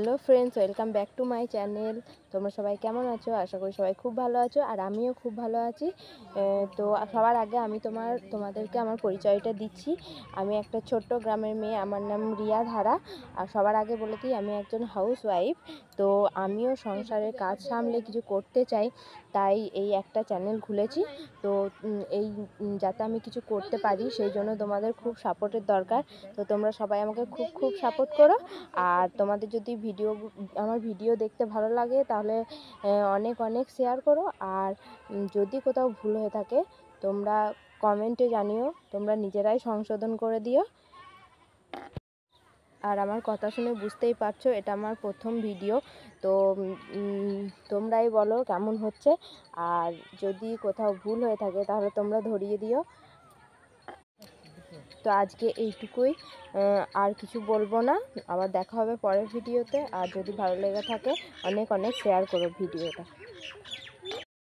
Hello friends, welcome back to my channel. তোমরা সবাই কেমন আছো? আশা করি সবাই খুব ভালো আছো, আর আমিও খুব ভালো আছি। তো সবার আগে আমি তোমাদেরকে আমার পরিচয়টা দিচ্ছি। আমি একটা ছোট্ট গ্রামের মেয়ে, আমার নাম রিয়া ধারা। আর সবার আগে বলে দিই, আমি একজন হাউস ওয়াইফ। তো আমিও সংসারের কাজ সামলে কিছু করতে চাই, তাই এই একটা চ্যানেল খুলেছি। তো এই যাতে আমি কিছু করতে পারি, সেই জন্য তোমাদের খুব সাপোর্টের দরকার। তো তোমরা সবাই আমাকে খুব সাপোর্ট করো। আর তোমাদের যদি আমার ভিডিও দেখতে ভালো লাগে, তাহলে অনেক শেয়ার করো। আর যদি কোথাও ভুল হয়ে থাকে, তোমরা কমেন্টে জানিও, তোমরা নিজেরাই সংশোধন করে দিও। আর আমার কথা শুনে বুঝতেই পারছো, এটা আমার প্রথম ভিডিও। তো তোমরাই বলো কেমন হচ্ছে। আর যদি কোথাও ভুল হয়ে থাকে, তাহলে তোমরা ধরিয়ে দিও। তো আজকে এইটুকুই, আর কিছু বলবো না। আবার দেখা হবে পরের ভিডিওতে। আর যদি ভালো লেগে থাকে, অনেক শেয়ার করো ভিডিওটা।